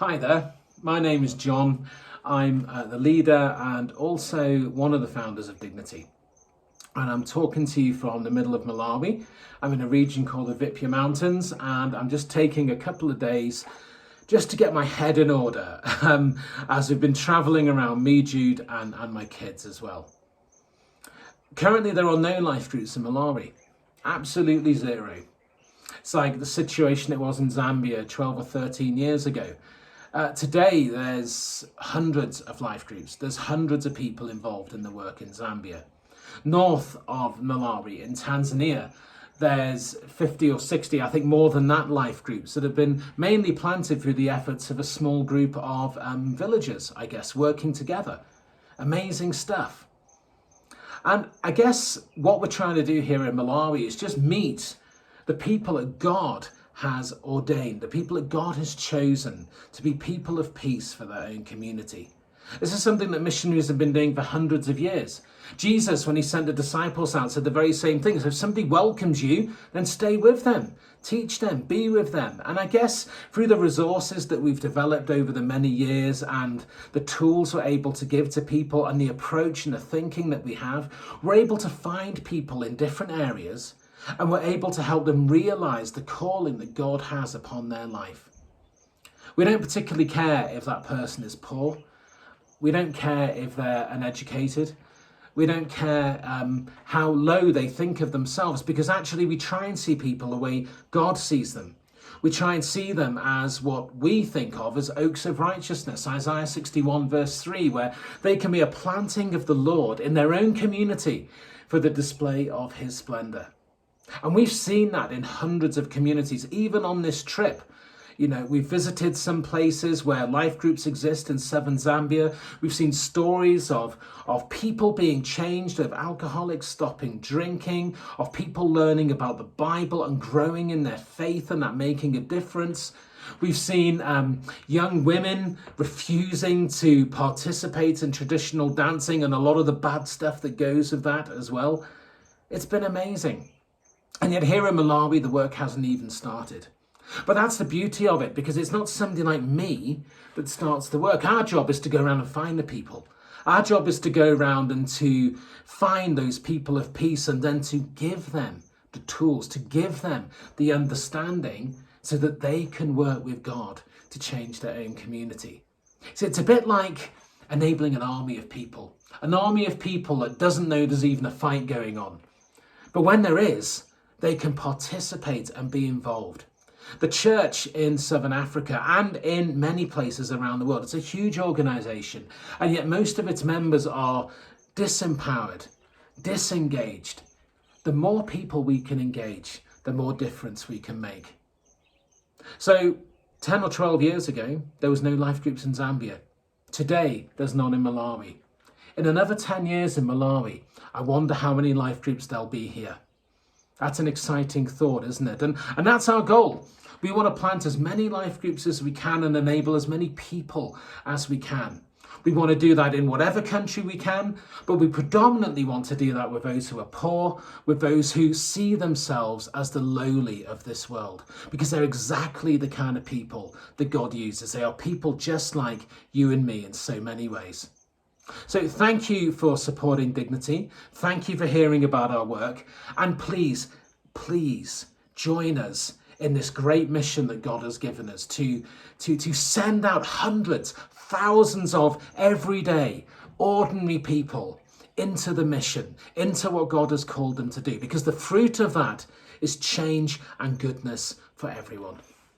Hi there, my name is John. I'm the leader and also one of the founders of Dignity. And I'm talking to you from the middle of Malawi. I'm in a region called the Vipya Mountains, and I'm just taking a couple of days just to get my head in order as we've been traveling around, me, Jude, and my kids as well. Currently, there are no life groups in Malawi, absolutely zero. It's like the situation it was in Zambia 12 or 13 years ago. Today, there's hundreds of life groups. There's hundreds of people involved in the work in Zambia. North of Malawi, in Tanzania, there's 50 or 60, I think more than that, life groups that have been mainly planted through the efforts of a small group of villagers, I guess, working together. Amazing stuff. And I guess what we're trying to do here in Malawi is just meet the people that God has ordained, the people that God has chosen to be people of peace for their own community. This is something that missionaries have been doing for hundreds of years. Jesus, when he sent the disciples out, said the very same thing. So if somebody welcomes you, then stay with them, teach them, be with them. And I guess through the resources that we've developed over the many years and the tools we're able to give to people and the approach and the thinking that we have, we're able to find people in different areas and we're able to help them realize the calling that God has upon their life. We don't particularly care if that person is poor. We don't care if they're uneducated. We don't care how low they think of themselves, because actually we try and see people the way God sees them. We try and see them as what we think of as oaks of righteousness, Isaiah 61 verse 3, where they can be a planting of the Lord in their own community for the display of his splendor. And we've seen that in hundreds of communities, even on this trip. You know, we've visited some places where life groups exist in southern Zambia. We've seen stories of people being changed, of alcoholics stopping drinking, of people learning about the Bible and growing in their faith and that making a difference. We've seen young women refusing to participate in traditional dancing and a lot of the bad stuff that goes with that as well. It's been amazing. And yet here in Malawi, the work hasn't even started. But that's the beauty of it, because it's not somebody like me that starts the work. Our job is to go around and find the people. Our job is to go around and to find those people of peace and then to give them the tools, to give them the understanding so that they can work with God to change their own community. So it's a bit like enabling an army of people that doesn't know there's even a fight going on. But when there is, they can participate and be involved. The church in Southern Africa and in many places around the world, it's a huge organisation, and yet most of its members are disempowered, disengaged. The more people we can engage, the more difference we can make. So 10 or 12 years ago, there was no life groups in Zambia. Today, there's none in Malawi. In another 10 years in Malawi, I wonder how many life groups there'll be here. That's an exciting thought, isn't it? And that's our goal. We want to plant as many life groups as we can and enable as many people as we can. We want to do that in whatever country we can, but we predominantly want to do that with those who are poor, with those who see themselves as the lowly of this world, because they're exactly the kind of people that God uses. They are people just like you and me in so many ways. So thank you for supporting Dignity. Thank you for hearing about our work. And please, please join us in this great mission that God has given us to send out hundreds, thousands of everyday, ordinary people into the mission, into what God has called them to do, because the fruit of that is change and goodness for everyone.